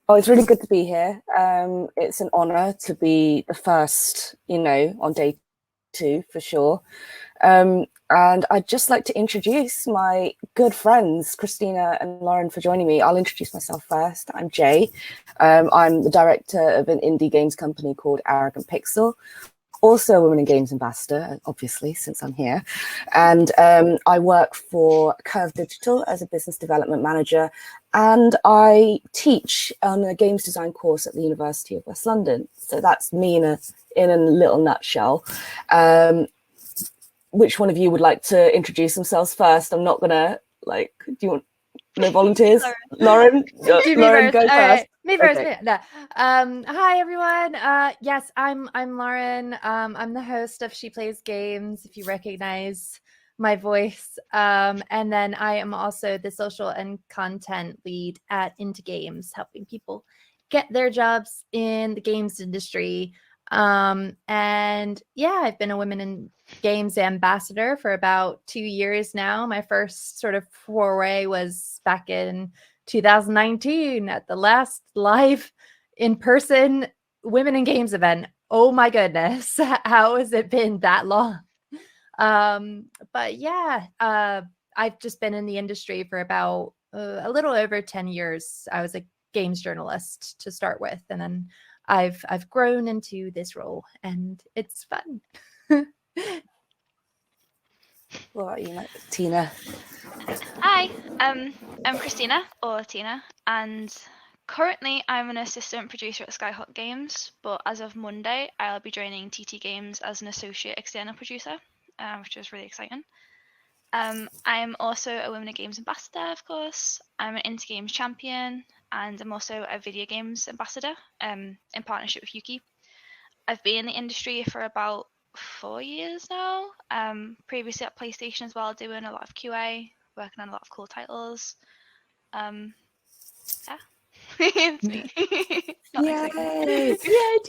Oh, it's really good to be here. It's an honor to be the first, on day 2 for sure. And I'd just like to introduce my good friends, Christina and Lauren, for joining me. I'll introduce myself first. I'm Jay. I'm the director of an indie games company called Arrogant Pixel. Also a Women in Games ambassador, obviously, since I'm here. And I work for Curve Digital as a business development manager. And I teach on a games design course at the University of West London. So that's me in a little nutshell. Which one of you would like to introduce themselves first? I'm not gonna do you want no volunteers? Lauren, Lauren, go first. Right. Me first. Okay. No. Hi everyone. Yes, I'm Lauren. I'm the host of She Plays Games, if you recognize my voice. And then I am also the social and content lead at Into Games, helping people get their jobs in the games industry. And yeah, I've been a Women in Games ambassador for about 2 years now. My first sort of foray was back in 2019 at the last live in-person Women in Games event. Oh my goodness, how has it been that long? But yeah, I've just been in the industry for about a little over 10 years. I was a games journalist to start with, and then I've grown into this role, and it's fun. What about you, Tina? Hi, I'm Christina, or Tina, and currently I'm an assistant producer at Skyhawk Games, but as of Monday, I'll be joining TT Games as an associate external producer, which is really exciting. I'm also a Women in Games ambassador, of course. I'm an Into Games champion, and I'm also a video games ambassador in partnership with Yuki. I've been in the industry for about 4 years now. Previously at PlayStation as well, doing a lot of QA, working on a lot of cool titles. Yeah. It's me. Yay!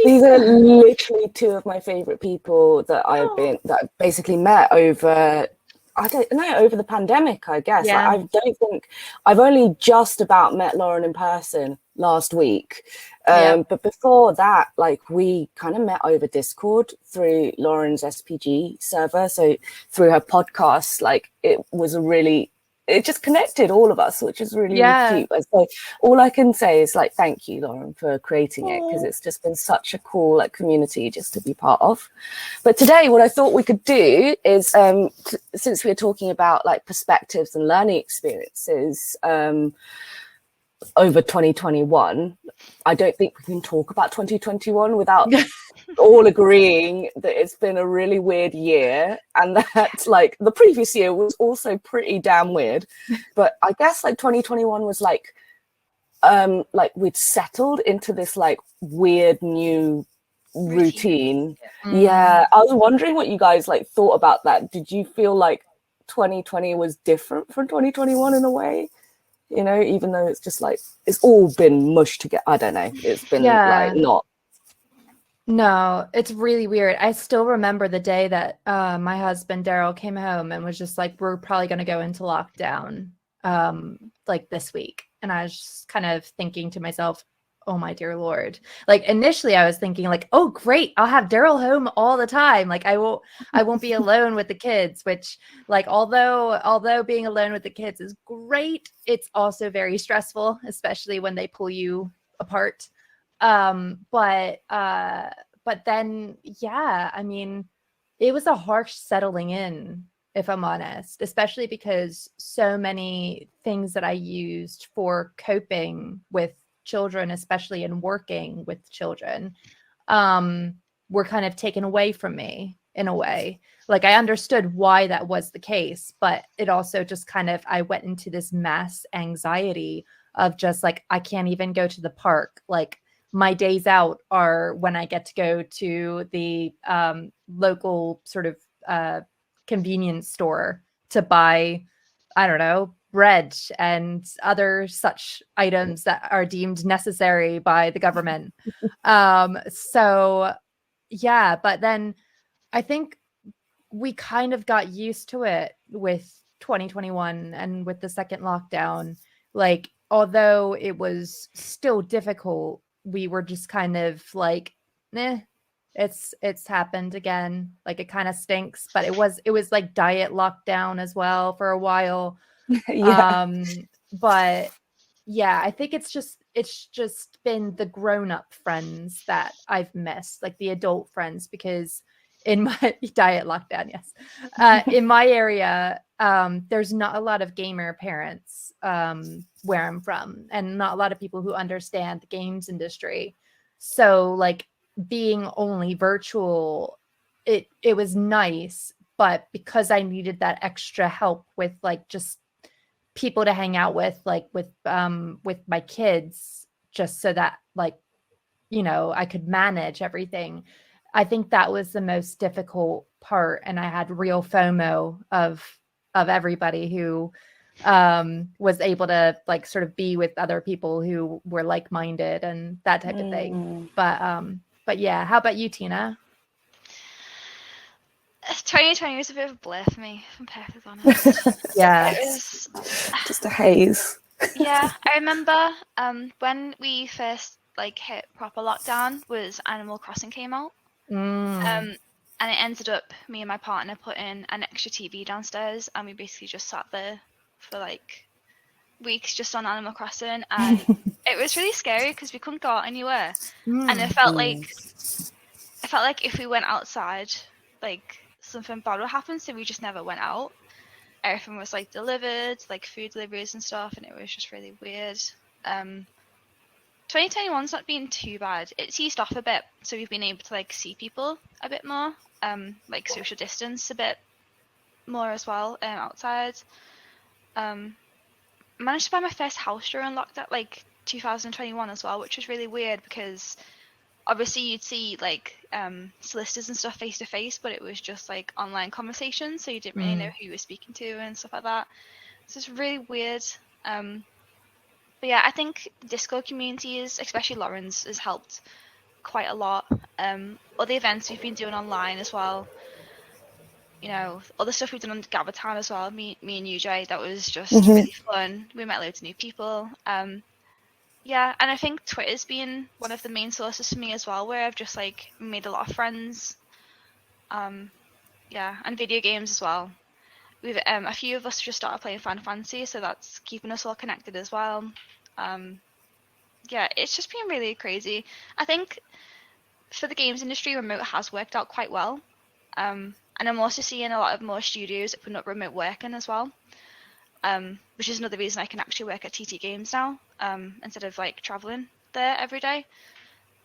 These are literally 2 of my favorite people that I've basically met over, I don't know, over the pandemic, I guess. Yeah. I don't think I've only just about met Lauren in person last week. But before that, we kind of met over Discord through Lauren's SPG server. So through her podcast, it just connected all of us, which is really, really cute. So all I can say is thank you, Lauren, for creating it, because it's just been such a cool community just to be part of. But today, what I thought we could do is, since we're talking about perspectives and learning experiences over 2021, I don't think we can talk about 2021 without all agreeing that it's been a really weird year, and that the previous year was also pretty damn weird. But I guess 2021 was we'd settled into this weird new routine. Yeah, I was wondering what you guys thought about that. Did you feel 2020 was different from 2021 in a way? Even though it's just it's all been mushed together. I don't know. It's been not. No, it's really weird. I still remember the day that my husband Daryl came home and was just we're probably going to go into lockdown this week. And I was just kind of thinking to myself, oh my dear Lord. Initially I was thinking oh great, I'll have Daryl home all the time. I won't be alone with the kids, which although being alone with the kids is great, it's also very stressful, especially when they pull you apart. But then, yeah, I mean, it was a harsh settling in, if I'm honest, especially because so many things that I used for coping with children, especially in working with children, were kind of taken away from me in a way. I understood why that was the case, but it also just kind of, I went into this mass anxiety of just I can't even go to the park. My days out are when I get to go to the local sort of convenience store to buy, I don't know, bread and other such items that are deemed necessary by the government. So yeah, but then I think we kind of got used to it with 2021 and with the second lockdown. although it was still difficult, we were just kind of like, it's happened again. Like, it kind of stinks, but it was like diet lockdown as well for a while. Yeah. But yeah, I think it's just been the grown-up friends that I've missed, like the adult friends, because in my diet lockdown, yes, in my area, there's not a lot of gamer parents where I'm from, and not a lot of people who understand the games industry. So like being only virtual, it was nice, but because I needed that extra help with like just people to hang out with, like with my kids, just so that like, you know, I could manage everything. I think that was the most difficult part, and I had real FOMO of everybody who was able to like sort of be with other people who were like-minded and that type of thing. But yeah, how about you, Tina? 2020 was a bit of a blur for me, if I'm perfectly honest. Yeah, It was Just a haze. yeah, I remember when we first like hit proper lockdown was Animal Crossing came out. And it ended up me and my partner putting an extra TV downstairs, and we basically just sat there for like weeks just on Animal Crossing, and it was really scary because we couldn't go out anywhere, and it felt like if we went outside, like something bad would happen, so we just never went out. Everything was like delivered, like food deliveries and stuff, and it was just really weird. 2021's not been too bad. It's eased off a bit, so we've been able to like see people a bit more, like social distance a bit more as well, outside. Managed to buy my first house during lockdown, like 2021 as well, which was really weird because obviously you'd see like solicitors and stuff face to face, but it was just like online conversations, so you didn't really know who you were speaking to and stuff like that. So it's really weird. But yeah, I think the Discord community is, especially Lauren's, has helped quite a lot. All the events we've been doing online as well. You know, all the stuff we've done on Gather Town as well. Me and you, Jay, that was just really fun. We met loads of new people. Yeah, and I think Twitter's been one of the main sources for me as well, where I've just like made a lot of friends. Yeah, and video games as well. We've a few of us just started playing Final Fantasy, so that's keeping us all connected as well. Yeah, it's just been really crazy. I think for the games industry, remote has worked out quite well. And I'm also seeing a lot of more studios open up remote working as well, which is another reason I can actually work at TT Games now, instead of like traveling there every day,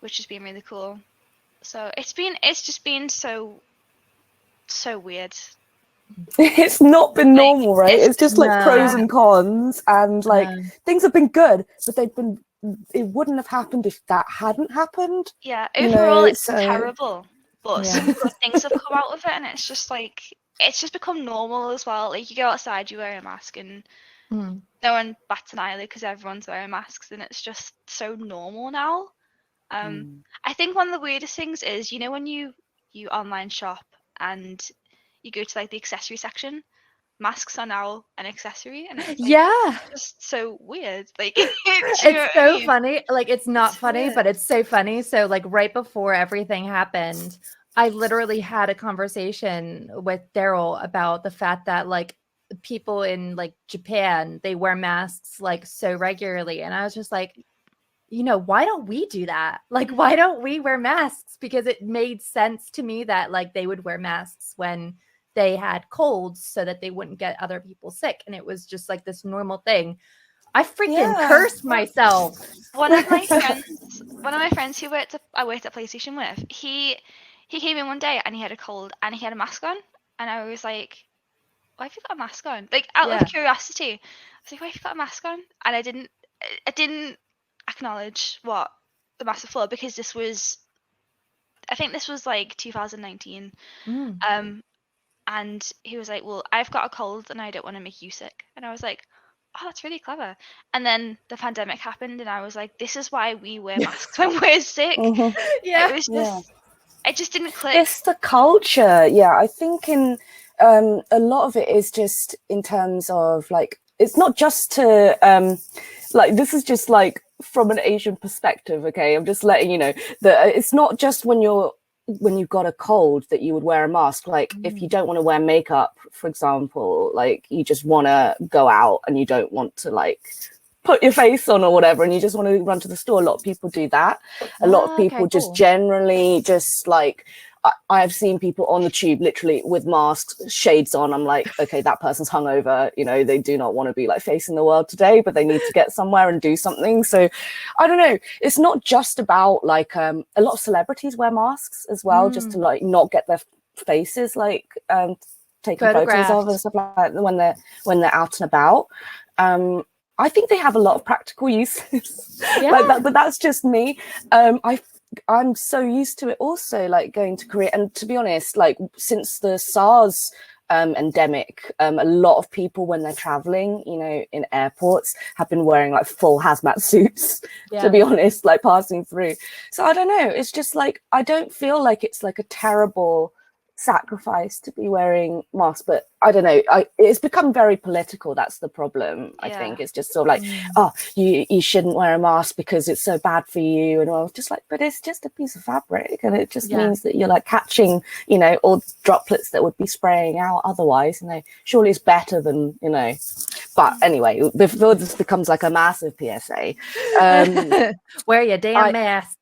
which has been really cool. So it's just been so weird. It's not been normal, right? It's just like pros and cons, and like things have been good, but it wouldn't have happened if that hadn't happened. Yeah, overall it's terrible, but some good things have come out of it, and it's just like it's just become normal as well. Like you go outside, you wear a mask, and no one bats an eyelid because everyone's wearing masks, and it's just so normal now. I think one of the weirdest things is, you know, when you online shop and you go to like the accessory section, masks are now an accessory, and it's like, just so weird. Like it's so funny. Like it's not funny, but it's so funny. So like right before everything happened, I literally had a conversation with Daryl about the fact that like people in like Japan, they wear masks like so regularly, and I was just like, you know, why don't we do that? Like, why don't we wear masks? Because it made sense to me that like they would wear masks when they had colds so that they wouldn't get other people sick. And it was just like this normal thing. I freaking cursed myself. One of my friends who I worked at PlayStation with, he came in one day and he had a cold and he had a mask on. And I was like, why have you got a mask on? Like out of curiosity. I was like, why have you got a mask on? And I didn't acknowledge what the mask was for, because I think this was like 2019. And he was like, well, I've got a cold and I don't want to make you sick. And I was like, oh, that's really clever. And then the pandemic happened and I was like, this is why we wear masks when we're sick. It was just, it just didn't click. It's the culture. Yeah, I think a lot of it is just in terms of like, it's not just to like, this is just like from an Asian perspective, okay? I'm just letting you know that it's not just when you've got a cold that you would wear a mask. Like if you don't want to wear makeup, for example, like you just want to go out and you don't want to like put your face on or whatever, and you just want to run to the store. A lot of people do that. A lot of people just generally just like, I've seen people on the tube literally with masks, shades on. I'm like, okay, that person's hungover. You know, they do not want to be like facing the world today, but they need to get somewhere and do something. So I don't know. It's not just about like, a lot of celebrities wear masks as well, just to like not get their faces like taken photos of and stuff like that when they're out and about. I think they have a lot of practical uses like that, but that's just me. I'm so used to it also, like going to Korea. And to be honest, like since the SARS endemic, a lot of people when they're traveling, you know, in airports have been wearing like full hazmat suits, to be honest, like passing through. So I don't know. It's just like, I don't feel like it's like a terrible sacrifice to be wearing masks, but I don't know, it's become very political. That's the problem. I think it's just sort of like, oh, you shouldn't wear a mask because it's so bad for you, and I was just like, but it's just a piece of fabric, and it just means that you're like catching, you know, all droplets that would be spraying out otherwise. You know, surely it's better than, you know. But anyway, before this becomes like a massive PSA, wear your damn mask.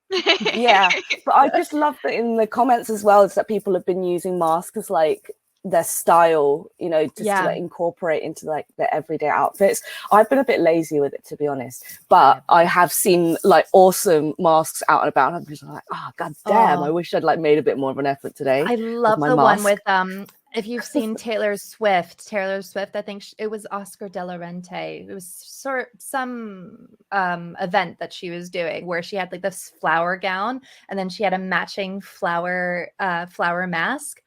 Yeah, but I just love that in the comments as well, is that people have been using masks as like their style, you know, just to like incorporate into like their everyday outfits. I've been a bit lazy with it, to be honest, but I have seen like awesome masks out and about, and I'm just like, oh god damn, I wish I'd like made a bit more of an effort today. I love the one with if you've seen Taylor Swift, I think it was Oscar de la Renta. It was some event that she was doing where she had like this flower gown, and then she had a matching flower mask.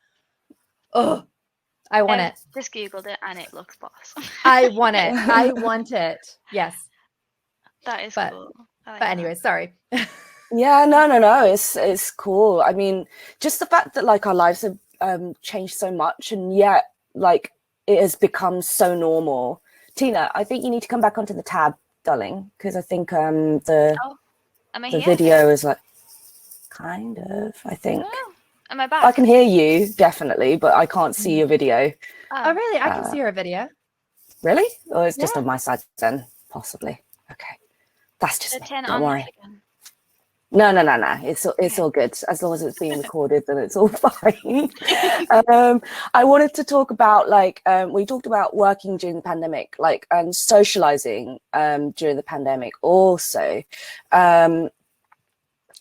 Oh, I want it. Just Googled it and it looks boss. I want it. I want it. Yes. That is cool. But anyway, sorry. Yeah, no. It's cool. I mean, just the fact that like our lives have changed so much, and yet like it has become so normal. Tina, I think you need to come back onto the tab, darling, because I think the video is like kind of, I think. Oh, am I back? I can hear you definitely, but I can't see your video. Oh really? I can see your video. Really? Or it's just on my side then, possibly. Okay, that's just me. Don't worry. No. It's all good. As long as it's being recorded, then it's all fine. I wanted to talk about like we talked about working during the pandemic, like and socializing during the pandemic also.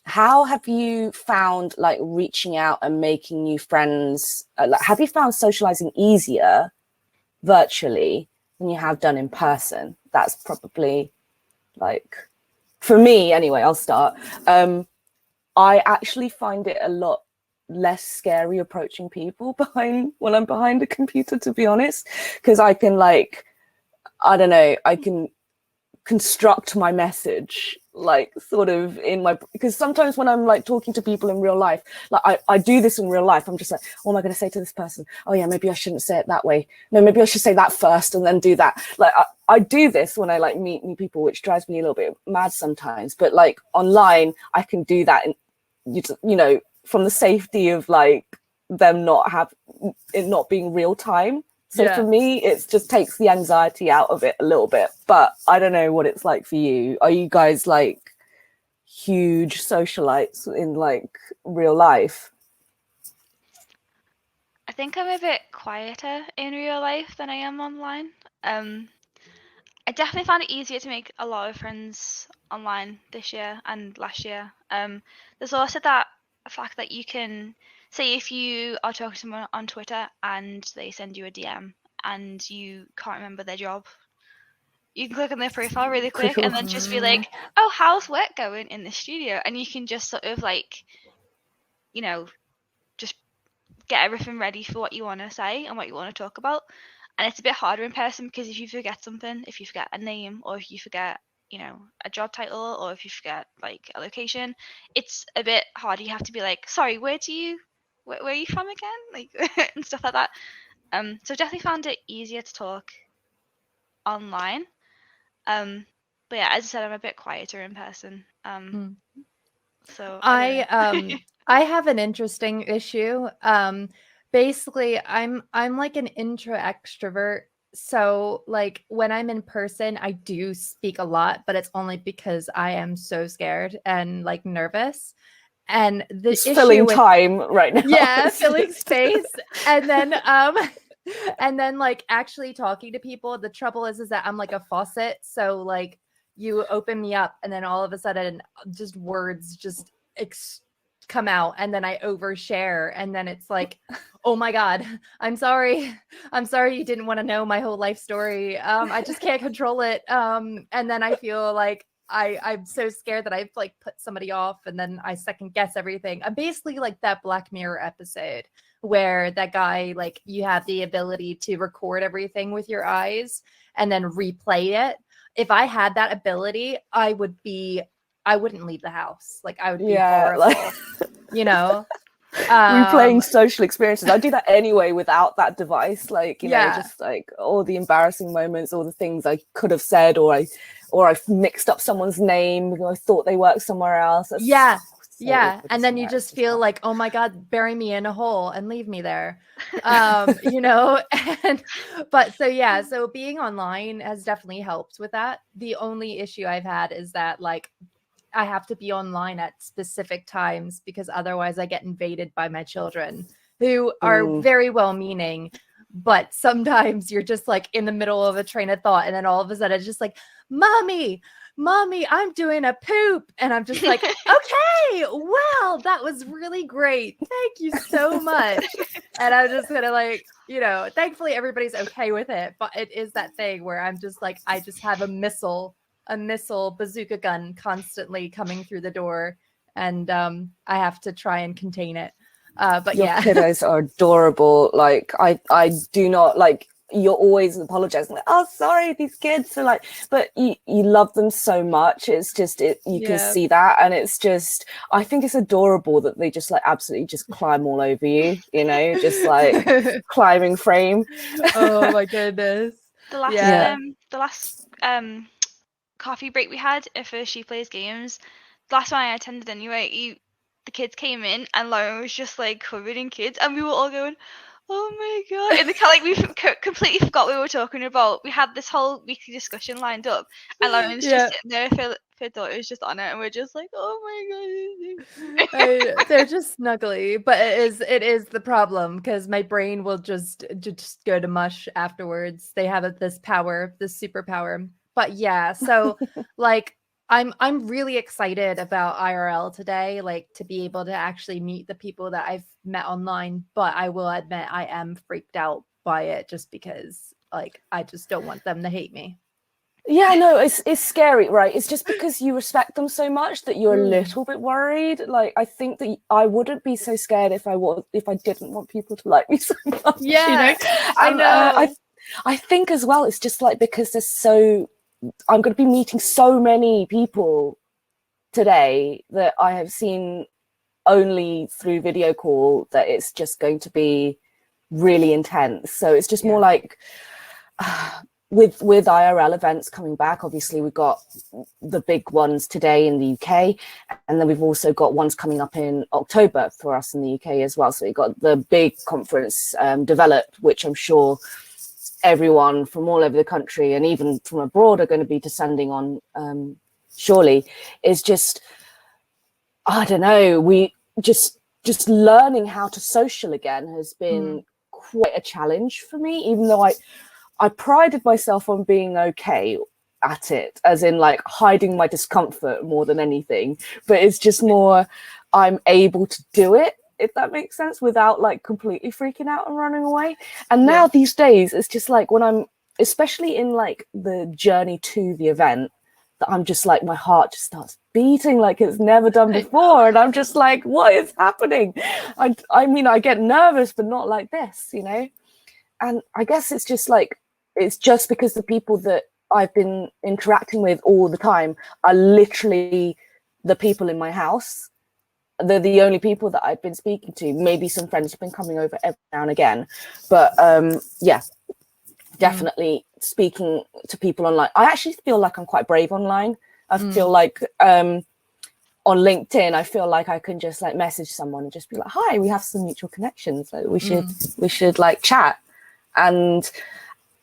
How have you found like reaching out and making new friends? Like, have you found socializing easier virtually than you have done in person? That's probably like, for me anyway, I'll start. I actually find it a lot less scary approaching people when I'm behind a computer, to be honest, because I can like, I don't know, I can construct my message like sort of in my, because sometimes when I'm like talking to people in real life, like I do this in real life, I'm just like, what am I going to say to this person? Oh yeah, maybe I shouldn't say it that way. No, maybe I should say that first and then do that. Like I do this when I like meet new people, which drives me a little bit mad sometimes, but like online I can do that, and you know, from the safety of like them it not being real time. So for me, it just takes the anxiety out of it a little bit. But I don't know what it's like for you. Are you guys like huge socialites in like real life? I think I'm a bit quieter in real life than I am online. I definitely found it easier to make a lot of friends online this year and last year. There's also that fact that you can say if you are talking to someone on Twitter and they send you a DM and you can't remember their job, you can click on their profile really quick and then just be like, oh, how's work going in the studio? And you can just sort of like, you know, just get everything ready for what you want to say and what you want to talk about. And it's a bit harder in person because if you forget something, if you forget a name, or if you forget, you know, a job title, or if you forget like a location, it's a bit harder. You have to be like, sorry, where are you from again? Like and stuff like that. So definitely found it easier to talk online. But yeah, as I said, I'm a bit quieter in person. So I don't know. I have an interesting issue. Basically, I'm like an intro extrovert. So like when I'm in person, I do speak a lot, but it's only because I am so scared and like nervous. And the It's issue filling with time right now. yeah, filling space. And then and then like actually talking to people, the trouble is that I'm like a faucet. So like you open me up and then all of a sudden just words just come out and then I overshare and then it's like, oh my God, I'm sorry you didn't want to know my whole life story. I just can't control it. And then I feel like I'm so scared that I've like put somebody off and then I second guess everything. I'm basically like that Black Mirror episode where that guy, like you have the ability to record everything with your eyes and then replay it. If I had that ability, I wouldn't leave the house. Like I would be horrible, like you know? replaying social experiences. I do that anyway without that device. Like, you know, just like all the embarrassing moments, all the things I could have said, or I've mixed up someone's name because I thought they worked somewhere else. That's so and then you just feel like, oh my God, bury me in a hole and leave me there. You know, but so being online has definitely helped with that. The only issue I've had is that like I have to be online at specific times because otherwise I get invaded by my children who are very well meaning. But sometimes you're just like in the middle of a train of thought. And then all of a sudden it's just like, mommy, I'm doing a poop. And I'm just like, okay, well, that was really great. Thank you so much. And I'm just gonna like, you know, thankfully everybody's okay with it. But it is that thing where I'm just like, I just have a missile bazooka gun constantly coming through the door. And I have to try and contain it. But your kiddos are adorable. Like I do not like, you're always apologizing like, oh sorry, these kids are like, but you love them so much. It's just you can see that, and it's just, I think it's adorable that they just like absolutely just climb all over you, you know, just like climbing frame. Oh my goodness. The last coffee break we had for She Plays Games, the last one I attended anyway, the kids came in and Lauren was just like covered in kids and we were all going, oh my God. And like we completely forgot we were talking about. We had this whole weekly discussion lined up and Lauren's just sitting there, her daughter's just on it and we're just like, oh my God. They're just snuggly, but it is the problem because my brain will just go to mush afterwards. They have this superpower. But yeah, so like I'm really excited about IRL today, like to be able to actually meet the people that I've met online. But I will admit I am freaked out by it just because like I just don't want them to hate me. Yeah, no, it's scary, right? It's just because you respect them so much that you're a little bit worried. Like I think that I wouldn't be so scared if I didn't want people to like me so much. Yeah, you know? I know. I think as well, it's just like because I'm going to be meeting so many people today that I have seen only through video call that it's just going to be really intense. So it's just more like with IRL events coming back, obviously we've got the big ones today in the UK, and then we've also got ones coming up in October for us in the UK as well. So we've got the big conference Develop, which I'm sure everyone from all over the country and even from abroad are going to be descending on surely. Is just, I don't know, we just learning how to social again has been quite a challenge for me, even though I prided myself on being okay at it, as in like hiding my discomfort more than anything, but it's just more I'm able to do it, if that makes sense, without like completely freaking out and running away. And now these days it's just like when I'm especially in like the journey to the event that I'm just like my heart just starts beating like it's never done before, and I'm just like, what is happening? I mean I get nervous but not like this, you know. And I guess it's just like it's just because the people that I've been interacting with all the time are literally the people in my house. They're the only people that I've been speaking to. Maybe some friends have been coming over every now and again, but yeah, definitely speaking to people online. I actually feel like I'm quite brave online. I feel like on LinkedIn, I feel like I can just like message someone and just be like, hi, we have some mutual connections. Like we should like chat. And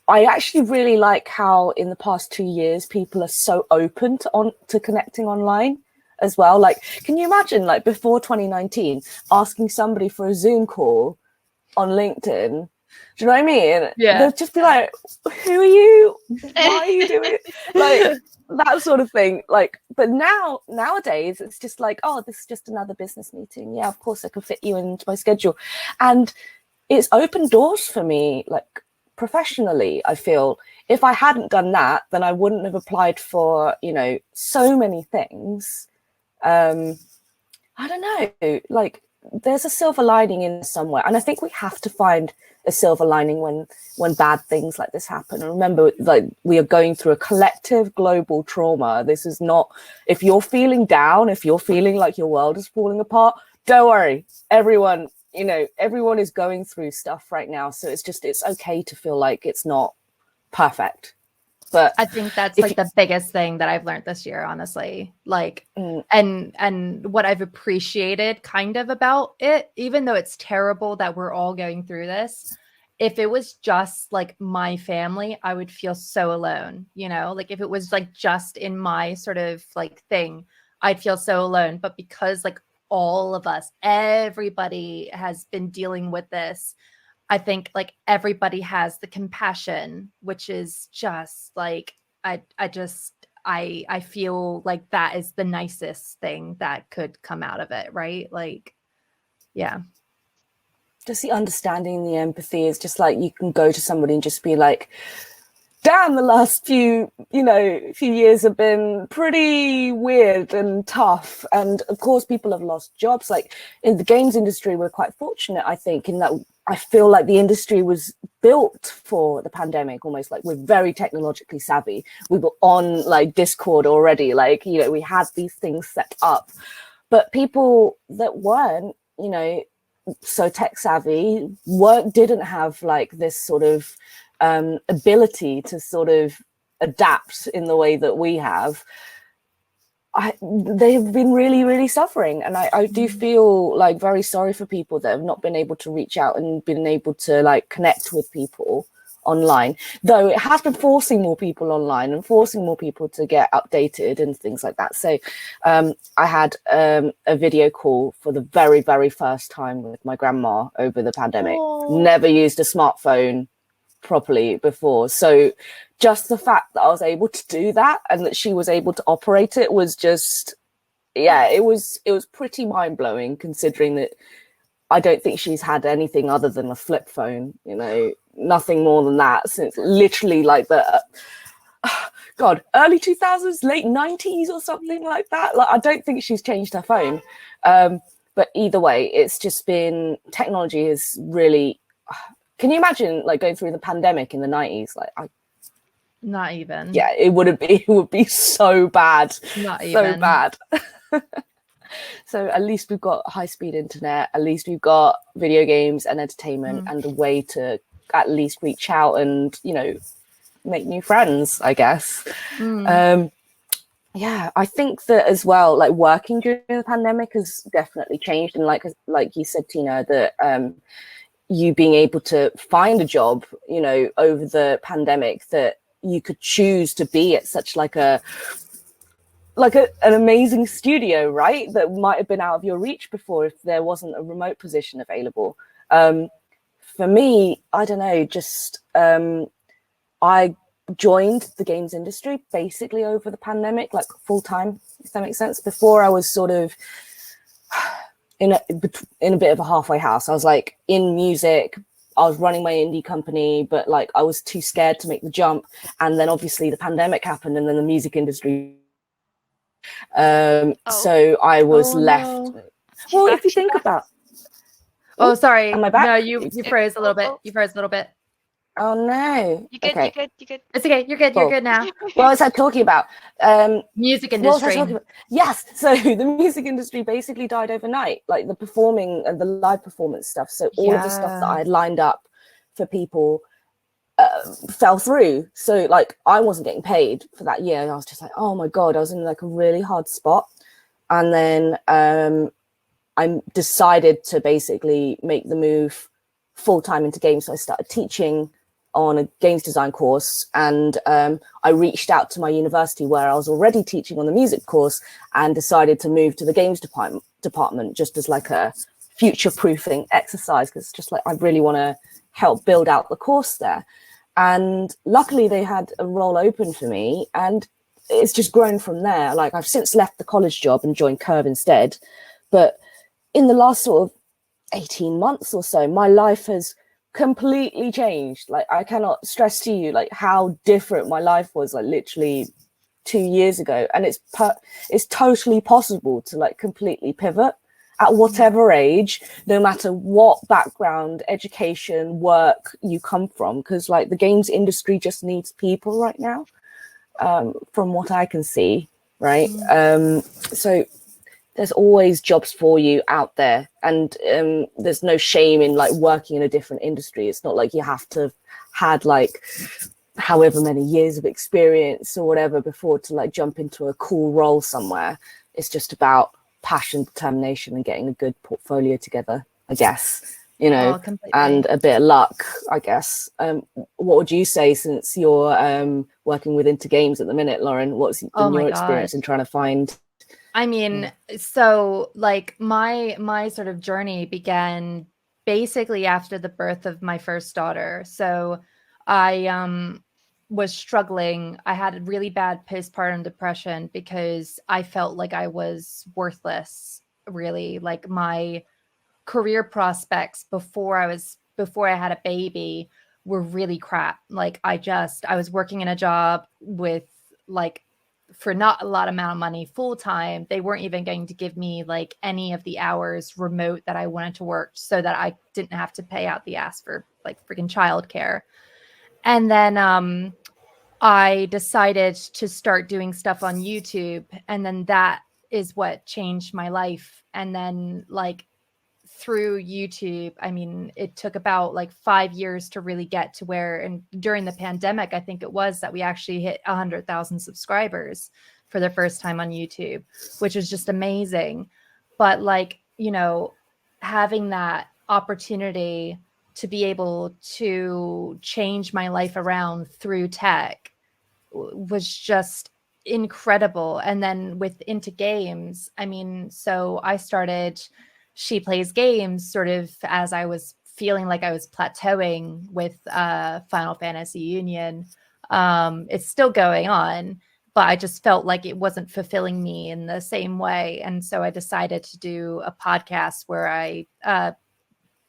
I actually really like how in the past 2 years, people are so open to connecting online as well. Like, can you imagine like before 2019, asking somebody for a Zoom call on LinkedIn? Do you know what I mean? Yeah. They'd just be like, who are you? Why are you doing it? Like that sort of thing. Like, but nowadays it's just like, oh, this is just another business meeting. Yeah, of course I can fit you into my schedule. And it's opened doors for me, like professionally. I feel if I hadn't done that, then I wouldn't have applied for, you know, so many things. I don't know, like there's a silver lining in somewhere, and I think we have to find a silver lining when bad things like this happen. And remember, like we are going through a collective global trauma. This is not, if you're feeling down, if you're feeling like your world is falling apart, don't worry, everyone, you know, everyone is going through stuff right now. So it's okay to feel like it's not perfect. But I think that's like the biggest thing that I've learned this year, honestly. Like, and what I've appreciated kind of about it, even though it's terrible that we're all going through this, if it was just like my family, I would feel so alone, you know, like if it was like just in my sort of like thing, I'd feel so alone. But because like all of us, everybody has been dealing with this, I think like everybody has the compassion, which is just like, I feel like that is the nicest thing that could come out of it. Right. like, yeah. Just the understanding, the empathy is just like, you can go to somebody and just be like, damn, the last few years have been pretty weird and tough. And of course, people have lost jobs. Like in the games industry, we're quite fortunate, I think, in that I feel like the industry was built for the pandemic, almost like we're very technologically savvy. We were on like Discord already, like, you know, we had these things set up. But people that weren't, you know, so tech savvy didn't have like this sort of ability to sort of adapt in the way that we have. They have been really, really suffering. And I do feel like very sorry for people that have not been able to reach out and been able to like connect with people online, though it has been forcing more people online and forcing more people to get updated and things like that. So I had a video call for the very, very first time with my grandma over the pandemic. Never used a smartphone properly before. So just the fact that I was able to do that and that she was able to operate it was just, yeah, it was pretty mind-blowing, considering that I don't think she's had anything other than a flip phone, you know, nothing more than that since literally like the early 2000s, late 90s or something like that. Like I don't think she's changed her phone. But either way, it's just been, technology is really, can you imagine like going through the pandemic in the 90s? Like not even. Yeah, it would be so bad. Not even. So bad. So at least we've got high-speed internet, at least we've got video games and entertainment and a way to at least reach out and, you know, make new friends, I guess. Yeah, I think that as well, like working during the pandemic has definitely changed. And like you said, Tina, that you being able to find a job, you know, over the pandemic, that you could choose to be at such like an amazing studio, right? That might have been out of your reach before if there wasn't a remote position available. For me, I don't know, just I joined the games industry basically over the pandemic, like full time, if that makes sense. Before I was sort of in a bit of a halfway house. I was like in music, I was running my indie company, but like I was too scared to make the jump. And then obviously the pandemic happened and then the music industry. So I was left. No. Well, if you think about. Oh, sorry. Am I back? No, you froze a little bit. You froze a little bit. Oh no. You good? Okay. You good? It's okay. You're good. Cool. You're good now. What was I talking about? Music industry. Yes. So the music industry basically died overnight, like the performing and the live performance stuff. So all of the stuff that I had lined up for people fell through. So like I wasn't getting paid for that year, and I was just like, oh my god, I was in like a really hard spot. And then I decided to basically make the move full-time into games. So I started teaching on a games design course, and I reached out to my university where I was already teaching on the music course, and decided to move to the games department just as like a future-proofing exercise, because it's just like I really want to help build out the course there. And luckily they had a role open for me, and it's just grown from there. Like I've since left the college job and joined Curve instead, but in the last sort of 18 months or so, my life has completely changed. Like I cannot stress to you like how different my life was like literally 2 years ago. And it's totally possible to like completely pivot at whatever age, no matter what background, education, work you come from, because like the games industry just needs people right now, from what I can see, right? So there's always jobs for you out there, and there's no shame in like working in a different industry. It's not like you have to have had like however many years of experience or whatever before to like jump into a cool role somewhere. It's just about passion, determination, and getting a good portfolio together, I guess, you know. Completely. And a bit of luck, I guess. What would you say, since you're working with Into Games at the minute, Lauren? What's been your experience in trying to find? I mean, so like my sort of journey began basically after the birth of my first daughter. So I was struggling. I had really bad postpartum depression because I felt like I was worthless, really. Like my career prospects before I had a baby were really crap. Like I was working in a job with like for not a lot amount of money full time. They weren't even going to give me like any of the hours remote that I wanted to work, so that I didn't have to pay out the ass for like freaking childcare. And then I decided to start doing stuff on YouTube, and then that is what changed my life. And then like through YouTube, I mean, it took about like 5 years to really get to where, and during the pandemic, I think it was that we actually hit 100,000 subscribers for the first time on YouTube, which was just amazing. But like, you know, having that opportunity to be able to change my life around through tech was just incredible. And then with Into Games, I mean, so I started She Plays Games sort of as I was feeling like I was plateauing with Final Fantasy Union. It's still going on, but I just felt like it wasn't fulfilling me in the same way. And so I decided to do a podcast where I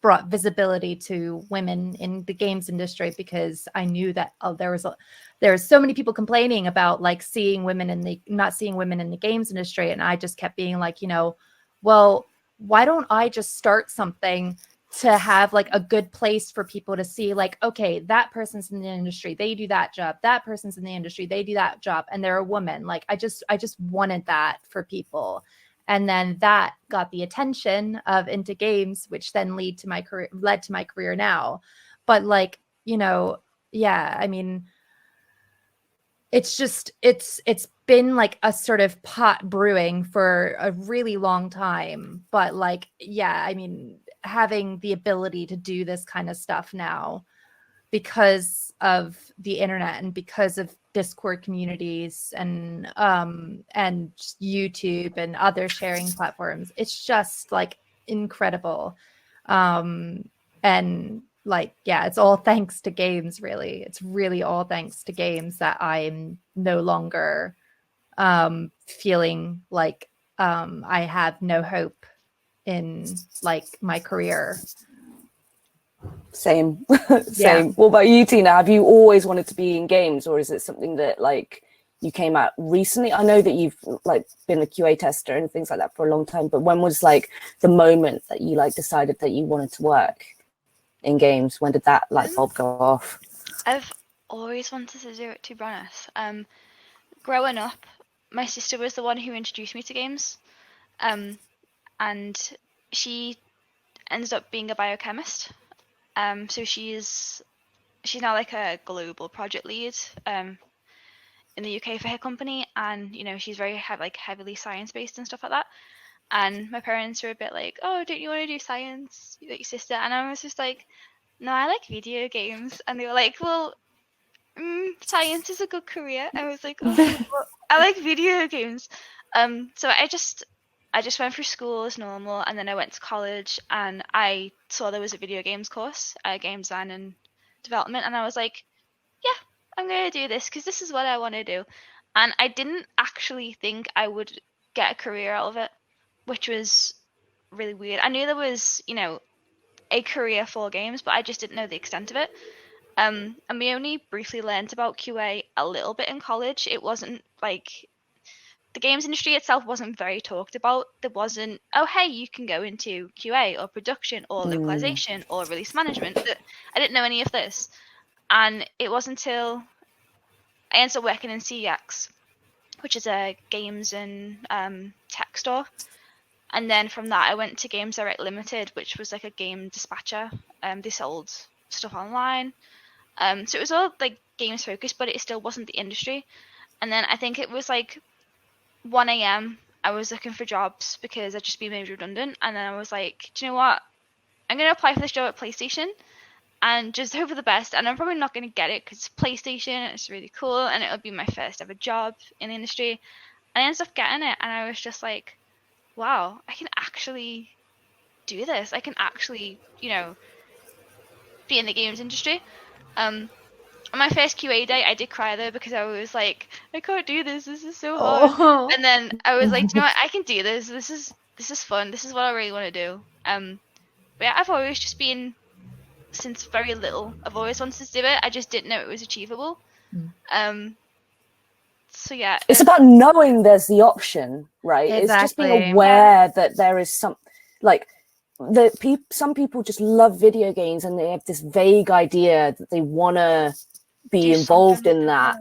brought visibility to women in the games industry, because I knew that there was so many people complaining about like not seeing women in the games industry. And I just kept being like, you know, well, why don't I just start something to have like a good place for people to see like, okay, that person's in the industry, they do that job. That person's in the industry, they do that job, and they're a woman. Like I just wanted that for people. And then that got the attention of Into Games, which then led to my career now. But like, you know, yeah, I mean, it's been like a sort of pot brewing for a really long time. But like, yeah, I mean, having the ability to do this kind of stuff now because of the internet and because of Discord communities and YouTube and other sharing platforms, it's just like incredible. And like, yeah, it's all thanks to games, really. It's really all thanks to games that I'm no longer feeling like I have no hope in like my career. Same. Yeah. What about you, Tina? Have you always wanted to be in games, or is it something that like you came out recently? I know that you've like been a QA tester and things like that for a long time, but when was like the moment that you like decided that you wanted to work in games? When did that light bulb go off? I've always wanted to do it, to be honest. Growing up, my sister was the one who introduced me to games, and she ended up being a biochemist. So she's she's now like a global project lead in the UK for her company, and you know, she's very heavily science based and stuff like that. And my parents were a bit like, oh, don't you want to do science like your sister? And I was just like, no, I like video games. And they were like, well, science is a good career. I was like, oh, well, I like video games. So I just went through school as normal, and then I went to college, and I saw there was a video games course, game design and development, and I was like, yeah, I'm gonna do this because this is what I want to do. And I didn't actually think I would get a career out of it, which was really weird. I knew there was, you know, a career for games, but I just didn't know the extent of it. And we only briefly learned about QA a little bit in college. It wasn't like the games industry itself wasn't very talked about. There wasn't, oh, hey, you can go into QA or production or localization or release management. I didn't know any of this. And it wasn't until I ended up working in CEX, which is a games and tech store. And then from that, I went to Games Direct Limited, which was like a game dispatcher. They sold stuff online. So it was all like games focused, but it still wasn't the industry. And then I think it was like 1 a.m. I was looking for jobs because I'd just been made redundant. And then I was like, do you know what? I'm going to apply for this job at PlayStation and just hope for the best. And I'm probably not going to get it because it's PlayStation and it's really cool. And it'll be my first ever job in the industry. And I ended up getting it. And I was just like, wow, I can actually do this. I can actually, you know, be in the games industry. On my first QA day, I did cry though because I was like, I can't do this. This is so hard. Oh. And then I was like, you know what? I can do this. This is fun. This is what I really want to do. But yeah, I've always just been, since very little, I've always wanted to do it. I just didn't know it was achievable. So yeah, it's about knowing there's the option, right? Exactly. It's just being aware that there is some, like, some people just love video games and they have this vague idea that they want to be involved in that.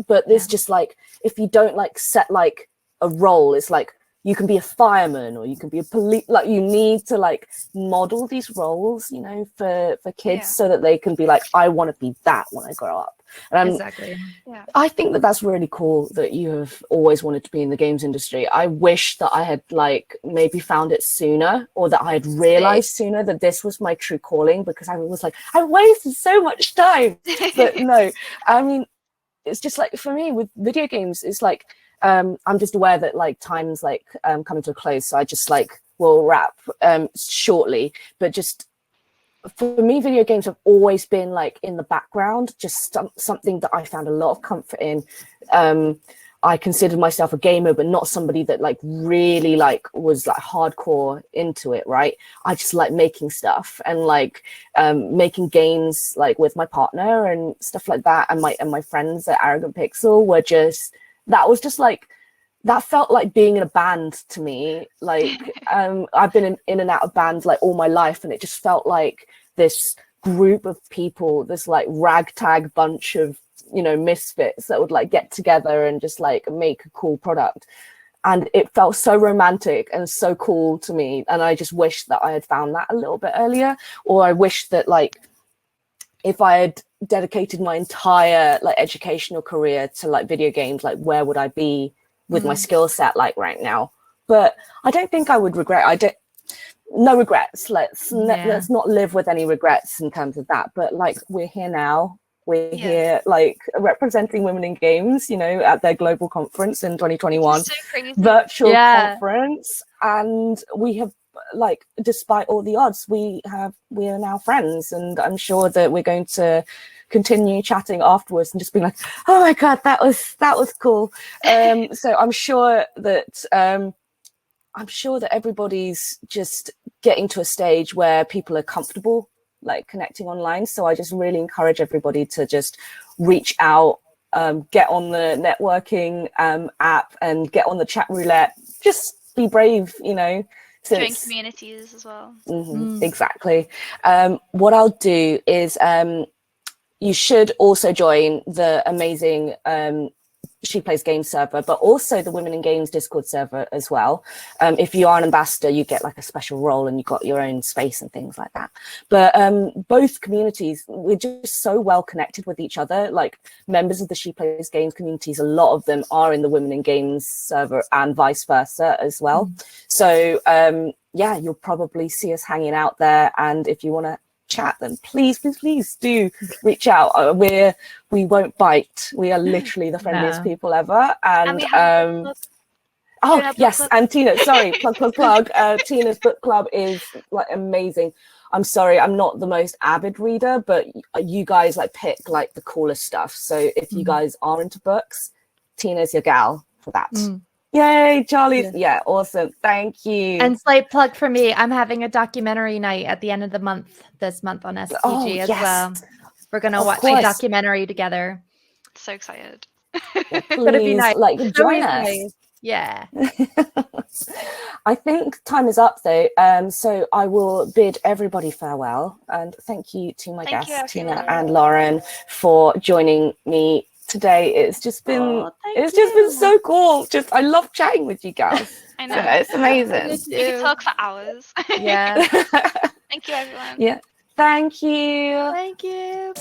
But it's just like, if you don't like set like a role, it's like you can be a fireman or you can be a police. Like, you need to like model these roles, you know, for kids so that they can be like, I want to be that when I grow up. And Exactly. Yeah. I think that that's really cool that you have always wanted to be in the games industry. I wish that I had like maybe found it sooner, or that I had realized sooner that this was my true calling, because I was like, I wasted so much time. But no, I mean, it's just like, for me with video games, it's like, I'm just aware that like time's like coming to a close. So I just like will wrap shortly, but just, for me, video games have always been like in the background, just something that I found a lot of comfort in. I considered myself a gamer, but not somebody that like really like was like hardcore into it, right? I just like making stuff and like making games like with my partner and stuff like that. And my friends at Arrogant Pixel were just, that was just like, that felt like being in a band to me. Like I've been in and out of bands like all my life, and it just felt like this group of people, this like ragtag bunch of, you know, misfits that would like get together and just like make a cool product. And it felt so romantic and so cool to me. And I just wish that I had found that a little bit earlier, or I wish that like if I had dedicated my entire like educational career to like video games, like where would I be with my skill set like right now? But I don't think I would regret. No regrets. Let's not live with any regrets in terms of that. But like, we're here now. We're here like representing women in games, you know, at their global conference in 2021, so crazy. virtual conference. And we have, like, despite all the odds, we are now friends. And I'm sure that we're going to continue chatting afterwards and just being like, oh my God, that was cool. So I'm sure that everybody's just getting to a stage where people are comfortable like connecting online. So I just really encourage everybody to just reach out, get on the networking app and get on the chat roulette. Just be brave, you know. Join communities as well. Exactly. What I'll do is you should also join the amazing She Plays Games server, but also the Women in Games Discord server as well. If you are an ambassador, you get like a special role and you've got your own space and things like that. But both communities, we're just so well connected with each other. Like members of the She Plays Games communities, a lot of them are in the Women in Games server and vice versa as well. So yeah, you'll probably see us hanging out there. And if you want to chat, then please do reach out. We won't bite. We are literally the friendliest people ever. And oh yes, and Tina, sorry, plug. Tina's book club is like amazing. I'm sorry, I'm not the most avid reader, but you guys like pick like the coolest stuff. So if you guys are into books, Tina's your gal for that. Yay, Charlie's. Yeah, awesome. Thank you. And slight plug for me, I'm having a documentary night at the end of the month, this month on SPG as well. We're going to watch a documentary together. So excited. Yeah, please, nice. Like, join us. Nice. Yeah. I think time is up though. So I will bid everybody farewell. And thank you to my guests, Tina and Lauren, for joining me today. It's just been been so cool. I love chatting with you guys. I know. So it's amazing. We could talk for hours. Yeah. Thank you, everyone. Yeah. Thank you. Thank you.